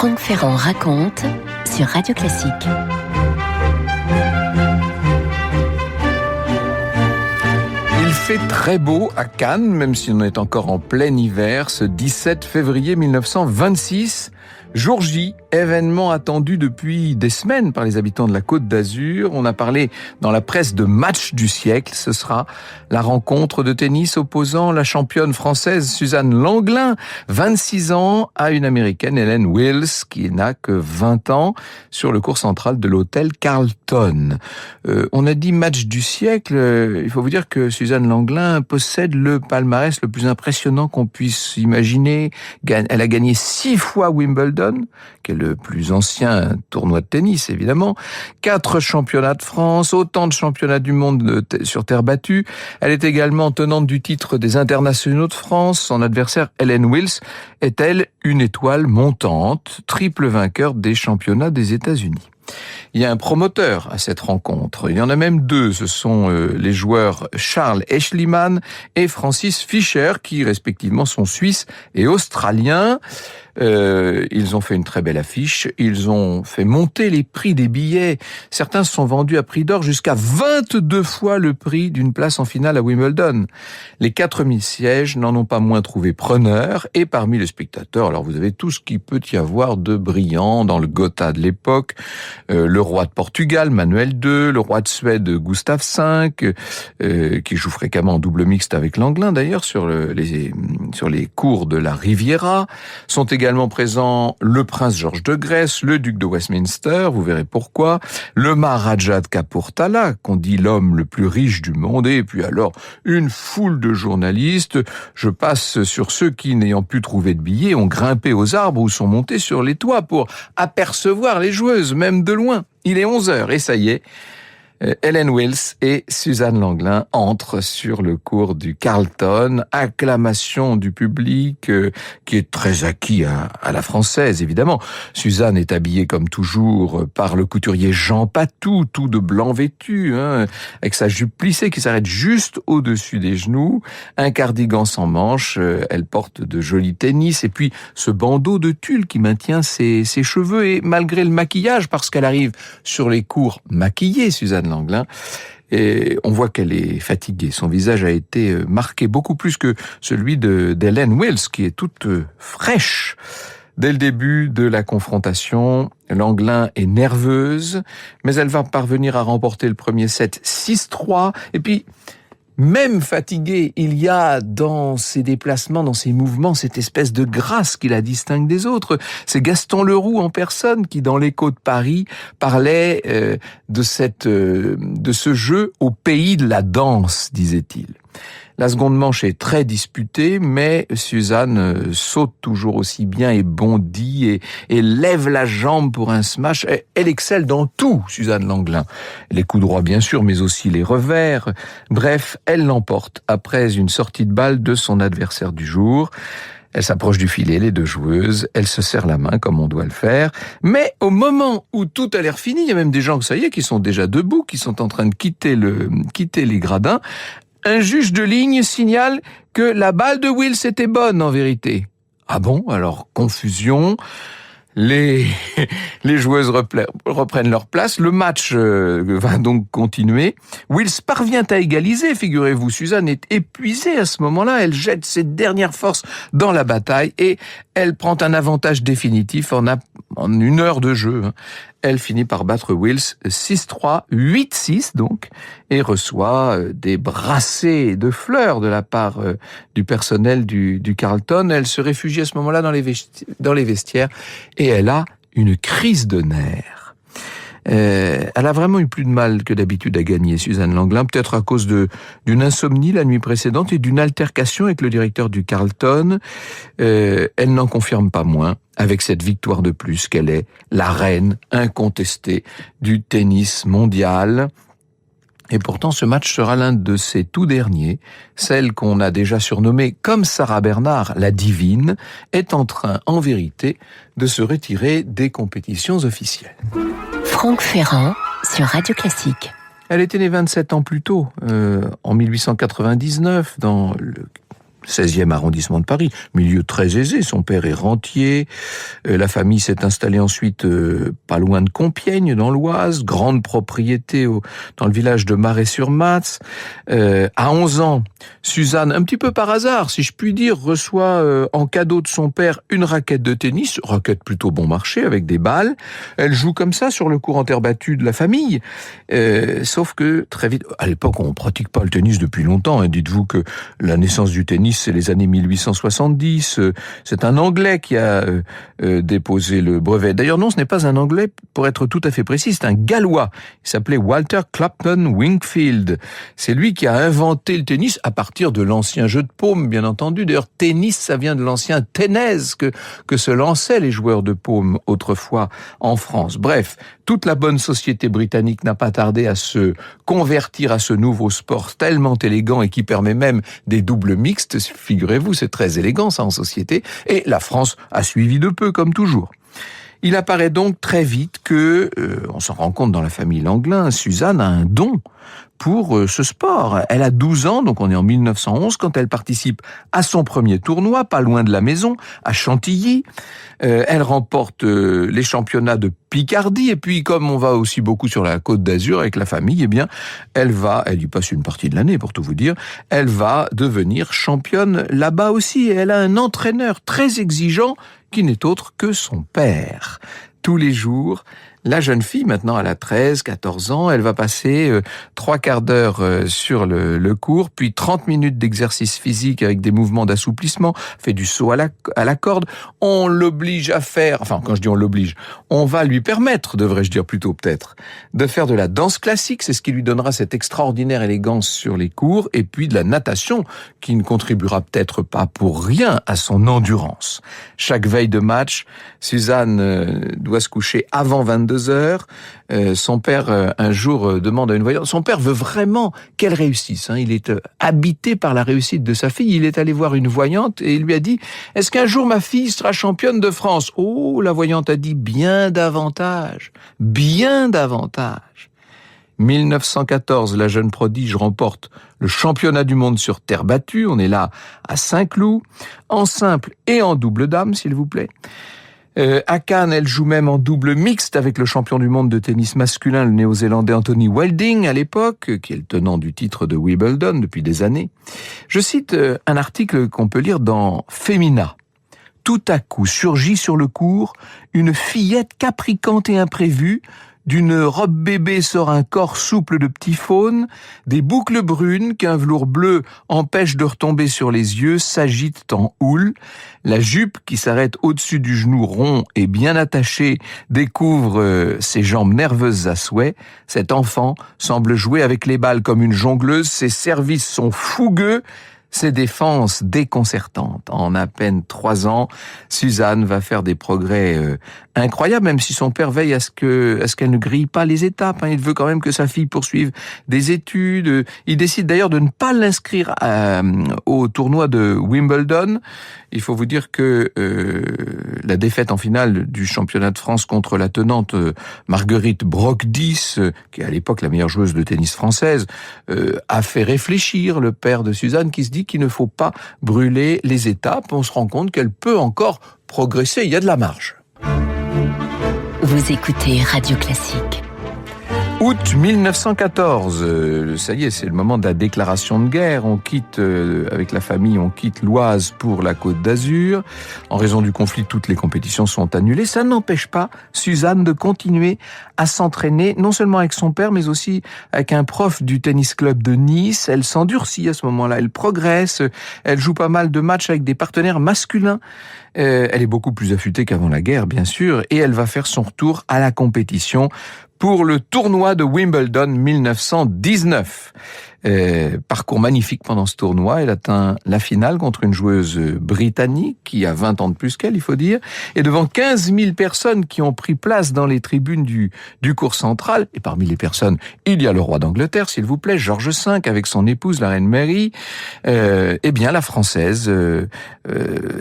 Franck Ferrand raconte sur Radio Classique. Il fait très beau à Cannes, même si on est encore en plein hiver, ce 17 février 1926. Jour J, événement attendu depuis des semaines par les habitants de la Côte d'Azur. On a parlé dans la presse de match du siècle. Ce sera la rencontre de tennis opposant la championne française Suzanne Langlen, 26 ans, à une américaine Helen Wills, qui n'a que 20 ans, sur le cours central de l'hôtel Carlton. On a dit match du siècle. Il faut vous dire que Suzanne Langlen possède le palmarès le plus impressionnant qu'on puisse imaginer. Elle a gagné 6 fois Wimbledon, qui est le plus ancien tournoi de tennis, évidemment. 4 championnats de France, autant de championnats du monde sur terre battue. Elle est également tenante du titre des internationaux de France. Son adversaire, Helen Wills, est, elle, une étoile montante, triple vainqueur des championnats des États-Unis. Il y a un promoteur à cette rencontre. Il y en a même 2. Ce sont les joueurs Charles Eschliman et Francis Fischer, qui respectivement sont suisses et australiens. Ils ont fait une très belle affiche. Ils ont fait monter les prix des billets. Certains se sont vendus à prix d'or jusqu'à 22 fois le prix d'une place en finale à Wimbledon. Les 4000 sièges n'en ont pas moins trouvé preneur. Et parmi les spectateurs, alors vous avez tout ce qu'il peut y avoir de brillant dans le Gotha de l'époque. Le roi de Portugal, Manuel II, le roi de Suède, Gustave V, qui joue fréquemment en double mixte avec Langlen d'ailleurs sur les cours de la Riviera. Sont également présents le prince Georges de Grèce, le duc de Westminster, vous verrez pourquoi, le Maharaja de Kapurthala, qu'on dit l'homme le plus riche du monde, et puis alors une foule de journalistes. Je passe sur ceux qui, n'ayant pu trouver de billets, ont grimpé aux arbres ou sont montés sur les toits pour apercevoir les joueuses, même de loin. Il est 11h et ça y est, Helen Wills et Suzanne Langlen entrent sur le cours du Carlton. Acclamation du public qui est très acquis à la française, évidemment. Suzanne est habillée comme toujours par le couturier Jean Patou, tout de blanc vêtu, avec sa jupe plissée qui s'arrête juste au-dessus des genoux, un cardigan sans manches, elle porte de jolis tennis, et puis ce bandeau de tulle qui maintient ses cheveux, et malgré le maquillage, parce qu'elle arrive sur les cours maquillée, Suzanne Langlen, et on voit qu'elle est fatiguée. Son visage a été marqué beaucoup plus que celui d'Helen Wills, qui est toute fraîche. Dès le début de la confrontation, Langlen est nerveuse, mais elle va parvenir à remporter le premier set 6-3, et puis même fatiguée, il y a dans ses déplacements, dans ses mouvements, cette espèce de grâce qui la distingue des autres. C'est Gaston Leroux en personne qui, dans l'Écho de Paris, parlait de ce jeu au pays de la danse, disait-il. La seconde manche est très disputée, mais Suzanne saute toujours aussi bien et bondit et lève la jambe pour un smash. Elle excelle dans tout, Suzanne Langlen. Les coups droits, bien sûr, mais aussi les revers. Bref, elle l'emporte après une sortie de balle de son adversaire du jour. Elle s'approche du filet, les 2 joueuses, elles se serrent la main comme on doit le faire. Mais au moment où tout a l'air fini, il y a même des gens, ça y est, qui sont déjà debout, qui sont en train de quitter les gradins. Un juge de ligne signale que la balle de Wills était bonne en vérité. Ah bon? Alors, confusion. Les joueuses reprennent leur place. Le match va donc continuer. Wills parvient à égaliser, figurez-vous. Suzanne est épuisée à ce moment-là. Elle jette ses dernières forces dans la bataille et elle prend un avantage définitif en 1 heure de jeu. Elle finit par battre Wills 6-3, 8-6 donc, et reçoit des brassées de fleurs de la part du personnel du Carlton. Elle se réfugie à ce moment-là dans les vestiaires et elle a une crise de nerfs. Elle a vraiment eu plus de mal que d'habitude à gagner, Suzanne Langlen, peut-être à cause d'une insomnie la nuit précédente et d'une altercation avec le directeur du Carlton. Elle n'en confirme pas moins, avec cette victoire de plus, qu'elle est la reine incontestée du tennis mondial. Et pourtant, ce match sera l'un de ses tout derniers. Celle qu'on a déjà surnommée, comme Sarah Bernard, la divine, est en train, en vérité, de se retirer des compétitions officielles. Franck Ferrand sur Radio Classique. Elle était née 27 ans plus tôt, en 1899, dans 16e arrondissement de Paris, milieu très aisé. Son père est rentier. La famille s'est installée ensuite pas loin de Compiègne, dans l'Oise. Grande propriété dans le village de Marais-sur-Matz. À 11 ans, Suzanne, un petit peu par hasard, si je puis dire, reçoit en cadeau de son père une raquette de tennis, raquette plutôt bon marché, avec des balles. Elle joue comme ça sur le court en terre battue de la famille. Sauf que très vite, à l'époque, on ne pratique pas le tennis depuis longtemps. Hein. Dites-vous que la naissance du tennis, c'est les années 1870. C'est un Anglais qui a déposé le brevet. D'ailleurs, non, ce n'est pas un Anglais, pour être tout à fait précis, c'est un Gallois. Il s'appelait Walter Clapton Wingfield. C'est lui qui a inventé le tennis à partir de l'ancien jeu de paume, bien entendu. D'ailleurs, tennis, ça vient de l'ancien tennis que se lançaient les joueurs de paume autrefois en France. Bref, toute la bonne société britannique n'a pas tardé à se convertir à ce nouveau sport tellement élégant et qui permet même des doubles mixtes. Figurez-vous, c'est très élégant ça en société. Et la France a suivi de peu, comme toujours. Il apparaît donc très vite que, on s'en rend compte dans la famille Langlin, Suzanne a un don pour ce sport. Elle a 12 ans, donc on est en 1911, quand elle participe à son premier tournoi, pas loin de la maison, à Chantilly. Elle remporte les championnats de Picardie, et puis comme on va aussi beaucoup sur la Côte d'Azur avec la famille, eh bien, elle y passe une partie de l'année pour tout vous dire, elle va devenir championne là-bas aussi, et elle a un entraîneur très exigeant qui n'est autre que son père. Tous les jours, la jeune fille, maintenant elle a 13, 14 ans, elle va passer 3/4 d'heure sur le court, puis 30 minutes d'exercice physique avec des mouvements d'assouplissement, fait du saut à la corde. On l'oblige à faire, enfin quand je dis on l'oblige, on va lui permettre, devrais-je dire plutôt peut-être, de faire de la danse classique, c'est ce qui lui donnera cette extraordinaire élégance sur les cours, et puis de la natation, qui ne contribuera peut-être pas pour rien à son endurance. Chaque veille de match, Suzanne doit se coucher avant 22h. Son père, un jour, demande à une voyante. Son père veut vraiment qu'elle réussisse. Il est habité par la réussite de sa fille. Il est allé voir une voyante et il lui a dit « Est-ce qu'un jour ma fille sera championne de France ?» Oh, la voyante a dit « Bien davantage, bien davantage ». 1914, la jeune prodige remporte le championnat du monde sur terre battue. On est là à Saint-Cloud, en simple et en double dame, s'il vous plaît. À Cannes, elle joue même en double mixte avec le champion du monde de tennis masculin, le néo-zélandais Anthony Welding à l'époque, qui est le tenant du titre de Wimbledon depuis des années. Je cite un article qu'on peut lire dans Femina. Tout à coup surgit sur le court une fillette capricante et imprévue. D'une robe bébé sort un corps souple de petit faune, des boucles brunes qu'un velours bleu empêche de retomber sur les yeux s'agitent en houle. La jupe qui s'arrête au-dessus du genou rond et bien attachée découvre ses jambes nerveuses à souhait. Cet enfant semble jouer avec les balles comme une jongleuse, ses services sont fougueux, ses défenses déconcertantes. En à peine 3 ans, Suzanne va faire des progrès incroyables, même si son père veille à ce qu'elle ne grille pas les étapes. Il veut quand même que sa fille poursuive des études. Il décide d'ailleurs de ne pas l'inscrire au tournoi de Wimbledon. Il faut vous dire que la défaite en finale du championnat de France contre la tenante Marguerite Brocdis, qui est à l'époque la meilleure joueuse de tennis française, a fait réfléchir le père de Suzanne, qui se dit qu'il ne faut pas brûler les étapes. On se rend compte qu'elle peut encore progresser, il y a de la marge. Vous écoutez Radio Classique. Août 1914, ça y est, c'est le moment de la déclaration de guerre. On quitte, avec la famille, on quitte l'Oise pour la Côte d'Azur. En raison du conflit, toutes les compétitions sont annulées. Ça n'empêche pas Suzanne de continuer à s'entraîner, non seulement avec son père, mais aussi avec un prof du tennis club de Nice. Elle s'endurcit à ce moment-là, elle progresse, elle joue pas mal de matchs avec des partenaires masculins. Elle est beaucoup plus affûtée qu'avant la guerre, bien sûr, et elle va faire son retour à la compétition pour le tournoi de Wimbledon 1919. Parcours magnifique pendant ce tournoi. Elle atteint la finale contre une joueuse britannique qui a 20 ans de plus qu'elle, il faut dire, et devant 15 000 personnes qui ont pris place dans les tribunes du court central. Et parmi les personnes, il y a le roi d'Angleterre, s'il vous plaît, George V, avec son épouse, la reine Mary. Eh bien, la Française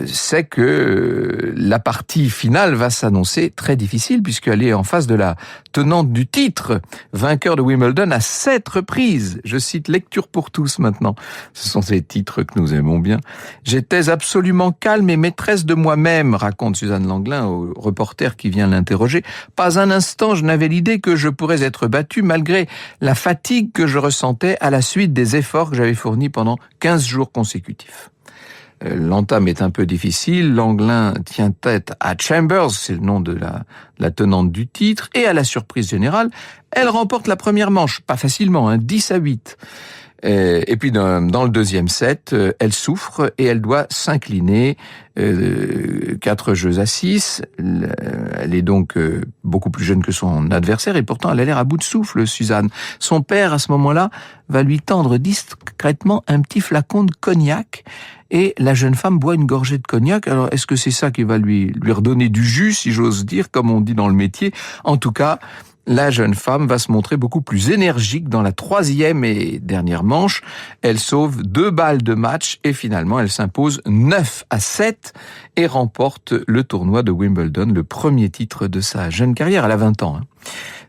sait que la partie finale va s'annoncer très difficile, puisqu'elle est en face de la tenante du titre, vainqueur de Wimbledon à 7 reprises. Je cite lecture pour tous maintenant. Ce sont ces titres que nous aimons bien. J'étais absolument calme et maîtresse de moi-même, raconte Suzanne Langlain au reporter qui vient l'interroger. Pas un instant je n'avais l'idée que je pourrais être battue malgré la fatigue que je ressentais à la suite des efforts que j'avais fournis pendant 15 jours consécutifs. L'entame est un peu difficile. Langlain tient tête à Chambers, c'est le nom de la tenante du titre, et à la surprise générale, elle remporte la première manche, pas facilement, 10-8. Et puis dans le deuxième set, elle souffre et elle doit s'incliner 4-6. Elle est donc beaucoup plus jeune que son adversaire et pourtant elle a l'air à bout de souffle, Suzanne. Son père, à ce moment-là, va lui tendre discrètement un petit flacon de cognac et la jeune femme boit une gorgée de cognac. Alors, est-ce que c'est ça qui va lui redonner du jus, si j'ose dire, comme on dit dans le métier? En tout cas, la jeune femme va se montrer beaucoup plus énergique dans la troisième et dernière manche. Elle sauve 2 balles de match et finalement elle s'impose 9-7 et remporte le tournoi de Wimbledon, le premier titre de sa jeune carrière. Elle a 20 ans.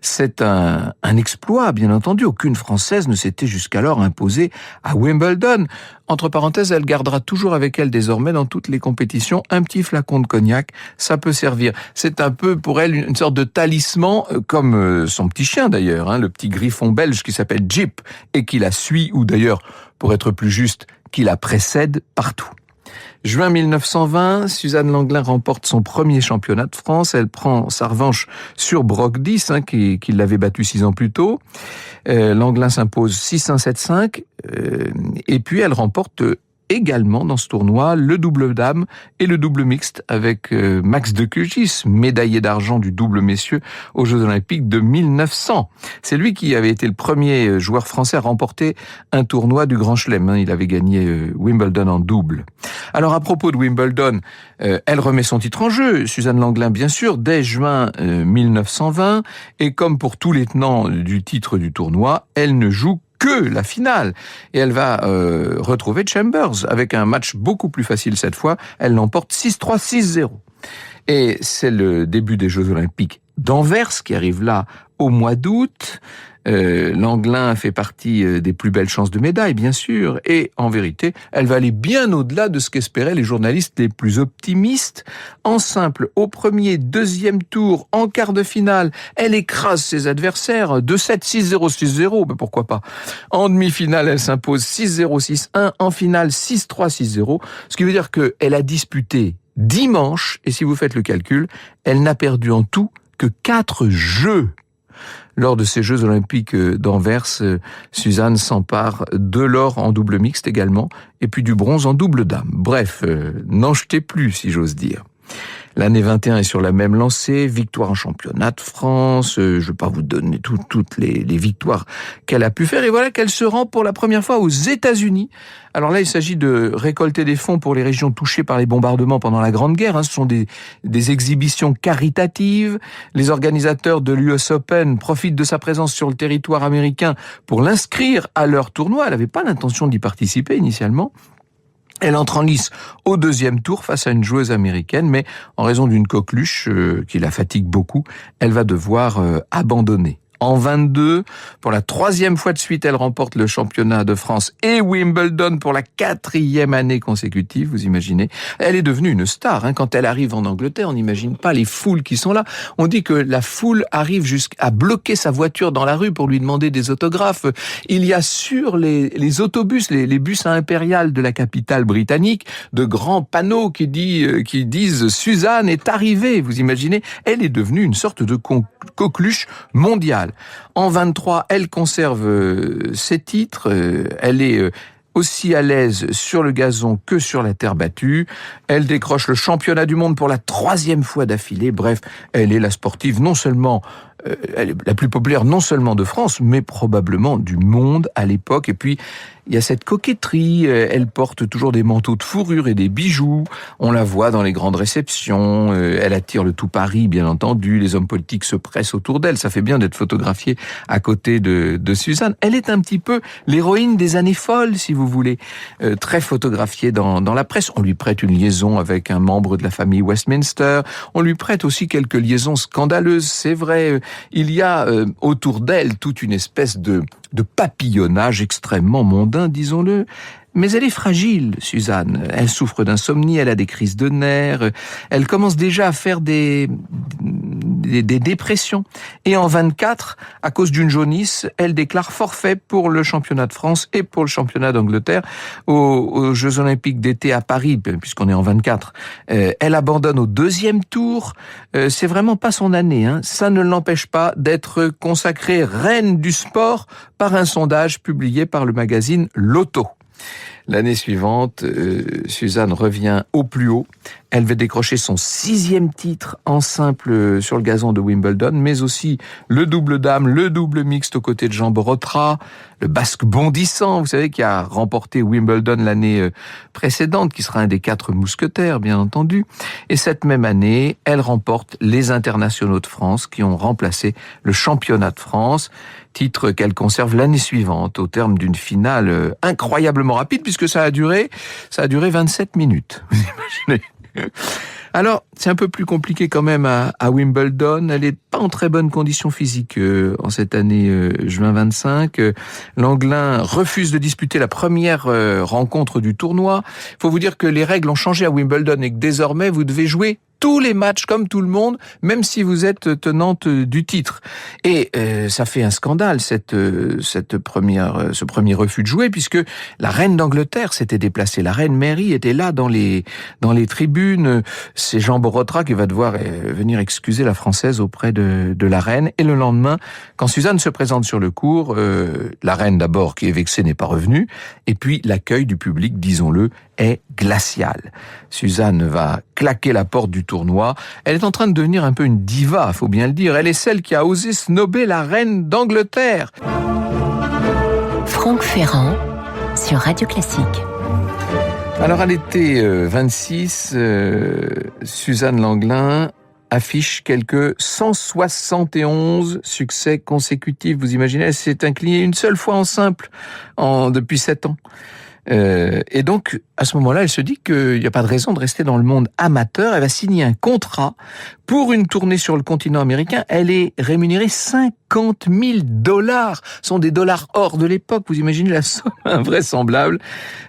C'est un exploit, bien entendu. Aucune Française ne s'était jusqu'alors imposée à Wimbledon. Entre parenthèses, elle gardera toujours avec elle désormais dans toutes les compétitions un petit flacon de cognac. Ça peut servir. C'est un peu pour elle une sorte de talisman, comme son petit chien d'ailleurs, le petit griffon belge qui s'appelle Jeep et qui la suit, ou d'ailleurs, pour être plus juste, qui la précède partout. Juin 1920, Suzanne Langlain remporte son premier championnat de France. Elle prend sa revanche sur Brock 10, qui l'avait battu 6 ans plus tôt. Langlain s'impose 6-1, 7-5. Et puis elle remporte également dans ce tournoi le double dame et le double mixte avec Max de Cugis, médaillé d'argent du double messieurs aux Jeux Olympiques de 1900. C'est lui qui avait été le premier joueur français à remporter un tournoi du Grand Chelem. Il avait gagné Wimbledon en double. Alors à propos de Wimbledon, elle remet son titre en jeu, Suzanne Langlain bien sûr, dès juin 1920, et comme pour tous les tenants du titre du tournoi, elle ne joue que la finale. Et elle va retrouver Chambers avec un match beaucoup plus facile cette fois. Elle l'emporte 6-3, 6-0. Et c'est le début des Jeux Olympiques d'Anvers qui arrive là au mois d'août. Langlain fait partie des plus belles chances de médaille, bien sûr, et en vérité, elle va aller bien au-delà de ce qu'espéraient les journalistes les plus optimistes. En simple, au premier, deuxième tour, en quart de finale, elle écrase ses adversaires 2-7, 6-0, 6-0, ben pourquoi pas. En demi-finale, elle s'impose 6-0, 6-1, en finale 6-3, 6-0, ce qui veut dire qu'elle a disputé 10 manches, et si vous faites le calcul, elle n'a perdu en tout que 4 jeux. Lors de ces Jeux Olympiques d'Anvers, Suzanne s'empare de l'or en double mixte également, et puis du bronze en double dame. Bref, n'en jetez plus, si j'ose dire. L'année 21 est sur la même lancée, victoire en championnat de France, je ne vais pas vous donner toutes les victoires qu'elle a pu faire, et voilà qu'elle se rend pour la première fois aux États-Unis. Alors là, il s'agit de récolter des fonds pour les régions touchées par les bombardements pendant la Grande Guerre. Ce sont des exhibitions caritatives. Les organisateurs de l'US Open profitent de sa présence sur le territoire américain pour l'inscrire à leur tournoi. Elle n'avait pas l'intention d'y participer initialement. Elle entre en lice au deuxième tour face à une joueuse américaine, mais en raison d'une coqueluche qui la fatigue beaucoup, elle va devoir abandonner. En 22, pour la 3e fois de suite, elle remporte le championnat de France et Wimbledon pour la 4e année consécutive, vous imaginez. Elle est devenue une star. Quand elle arrive en Angleterre, on n'imagine pas les foules qui sont là. On dit que la foule arrive jusqu'à bloquer sa voiture dans la rue pour lui demander des autographes. Il y a sur les autobus, les bus à Impérial de la capitale britannique, de grands panneaux qui disent « Suzanne est arrivée ». Vous imaginez, elle est devenue une sorte de coqueluche mondiale. En 23, elle conserve ses titres, elle est aussi à l'aise sur le gazon que sur la terre battue. Elle décroche le championnat du monde pour la 3e fois d'affilée. Bref, elle est la sportive non seulement elle est la plus populaire non seulement de France, mais probablement du monde à l'époque. Et puis, il y a cette coquetterie. Elle porte toujours des manteaux de fourrure et des bijoux. On la voit dans les grandes réceptions. Elle attire le tout Paris, bien entendu. Les hommes politiques se pressent autour d'elle. Ça fait bien d'être photographiée à côté de Suzanne. Elle est un petit peu l'héroïne des années folles, si vous voulez. Très photographiée dans la presse. On lui prête une liaison avec un membre de la famille Westminster. On lui prête aussi quelques liaisons scandaleuses, c'est vrai. Il y a autour d'elle toute une espèce de papillonnage extrêmement mondain, disons-le. Mais elle est fragile, Suzanne. Elle souffre d'insomnie, elle a des crises de nerfs, elle commence déjà à faire des dépressions. Et en 24, à cause d'une jaunisse, elle déclare forfait pour le championnat de France et pour le championnat d'Angleterre aux Jeux Olympiques d'été à Paris, puisqu'on est en 24. Elle abandonne au deuxième tour. C'est vraiment pas son année, hein. Ça ne l'empêche pas d'être consacrée reine du sport par un sondage publié par le magazine Lotto. L'année suivante, Suzanne revient au plus haut. Elle va décrocher son 6e titre en simple sur le gazon de Wimbledon, mais aussi le double dame, le double mixte aux côtés de Jean Borotra, le basque bondissant, vous savez, qui a remporté Wimbledon l'année précédente, qui sera un des 4 mousquetaires, bien entendu. Et cette même année, elle remporte les internationaux de France qui ont remplacé le championnat de France, titre qu'elle conserve l'année suivante au terme d'une finale incroyablement rapide puisque ça a duré 27 minutes. Vous imaginez ? Alors, c'est un peu plus compliqué quand même à Wimbledon. Elle est pas en très bonne condition physique en cette année juin 25. L'Anglin refuse de disputer la première rencontre du tournoi. Il faut vous dire que les règles ont changé à Wimbledon et que désormais vous devez jouer tous les matchs comme tout le monde, même si vous êtes tenante du titre. Et ça fait un scandale ce premier refus de jouer, puisque la reine d'Angleterre s'était déplacée. La reine Mary était là dans les tribunes. C'est Jean Borotra qui va devoir venir excuser la Française auprès de la reine. Et le lendemain, quand Suzanne se présente sur le court, la reine d'abord, qui est vexée, n'est pas revenue. Et puis l'accueil du public, disons-le, est glacial. Suzanne va claquer la porte du tournoi. Elle est en train de devenir un peu une diva, faut bien le dire. Elle est celle qui a osé snober la reine d'Angleterre. Franck Ferrand sur Radio Classique. Alors à l'été 26, Suzanne Langlin affiche quelques 171 succès consécutifs. Vous imaginez, elle s'est inclinée une seule fois en simple depuis 7 ans. Et donc, à ce moment-là, elle se dit qu'il n'y a pas de raison de rester dans le monde amateur. Elle va signer un contrat pour une tournée sur le continent américain. Elle est rémunérée $50 000. Ce sont des dollars or de l'époque. Vous imaginez la somme invraisemblable.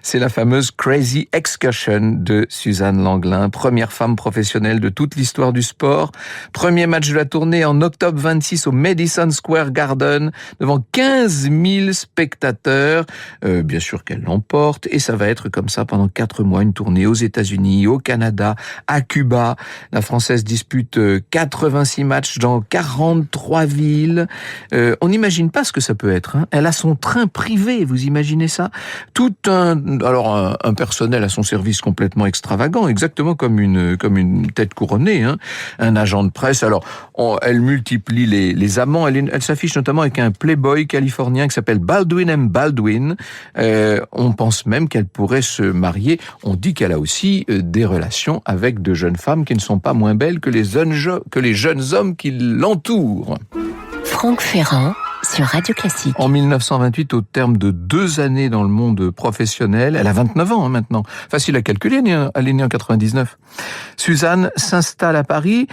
C'est la fameuse Crazy Excursion de Suzanne Langlin, première femme professionnelle de toute l'histoire du sport. Premier match de la tournée en octobre 26 au Madison Square Garden, devant 15 000 spectateurs. Bien sûr qu'elle l'emporte. Et ça va être comme ça pendant 4 mois, une tournée aux États-Unis, au Canada, à Cuba. La Française dispute 86 matchs dans 43 villes. On n'imagine pas ce que ça peut être, hein. Elle a son train privé, vous imaginez ça? Un personnel à son service complètement extravagant, exactement comme une tête couronnée, hein. Un agent de presse. Alors, elle multiplie les amants. Elle s'affiche notamment avec un playboy californien qui s'appelle Baldwin M. Baldwin. On pense même qu'elle pourrait se marier. On dit qu'elle a aussi des relations avec de jeunes femmes qui ne sont pas moins belles que les jeunes hommes qui l'entourent. Franck Ferrand sur Radio Classique. En 1928, au terme de 2 années dans le monde professionnel, elle a 29 ans maintenant, facile à calculer, elle est née en 99. Suzanne s'installe à Paris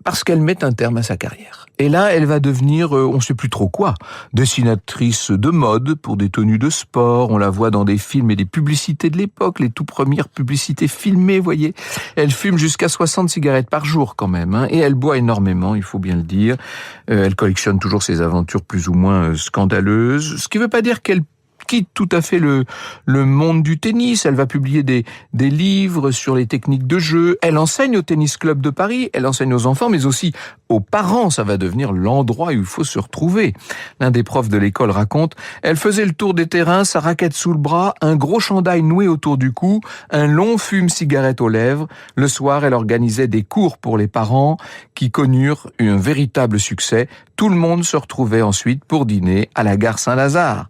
parce qu'elle met un terme à sa carrière. Et là, elle va devenir, on ne sait plus trop quoi, dessinatrice de mode pour des tenues de sport. On la voit dans des films et des publicités de l'époque, les tout premières publicités filmées, vous voyez. Elle fume jusqu'à 60 cigarettes par jour quand même, hein, et elle boit énormément, il faut bien le dire. Elle collectionne toujours ses aventures plus ou moins scandaleuses, ce qui ne veut pas dire qu'elle quitte tout à fait le monde du tennis. Elle va publier des livres sur les techniques de jeu. Elle enseigne au Tennis Club de Paris. Elle enseigne aux enfants, mais aussi aux parents. Ça va devenir l'endroit où il faut se retrouver. L'un des profs de l'école raconte: elle faisait le tour des terrains, sa raquette sous le bras, un gros chandail noué autour du cou, un long fume-cigarette aux lèvres. Le soir, elle organisait des cours pour les parents qui connurent un véritable succès. Tout le monde se retrouvait ensuite pour dîner à la gare Saint-Lazare.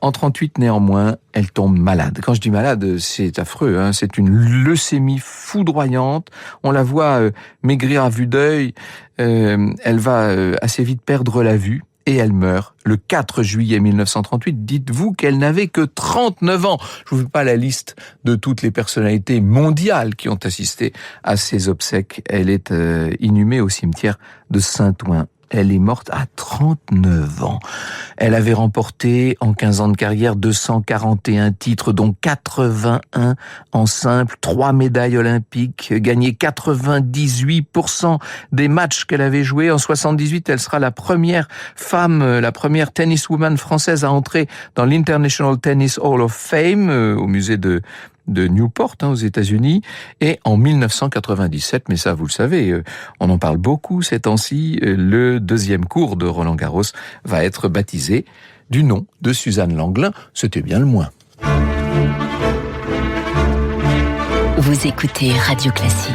En 38, néanmoins, elle tombe malade. Quand je dis malade, c'est affreux, hein. C'est une leucémie foudroyante. On la voit maigrir à vue d'œil. Elle va assez vite perdre la vue. Et elle meurt le 4 juillet 1938. Dites-vous qu'elle n'avait que 39 ans. Je vous fais pas la liste de toutes les personnalités mondiales qui ont assisté à ses obsèques. Elle est inhumée au cimetière de Saint-Ouen Elle est morte à 39 ans. Elle avait remporté en 15 ans de carrière 241 titres, dont 81 en simple, 3 médailles olympiques, gagné 98% des matchs qu'elle avait joués. En 78, elle sera la première femme, la première tenniswoman française à entrer dans l'International Tennis Hall of Fame au musée de Newport, aux États-Unis, et en 1997, mais ça vous le savez, on en parle beaucoup ces temps-ci, le deuxième cours de Roland-Garros va être baptisé du nom de Suzanne Langlin, c'était bien le moins. Vous écoutez Radio Classique.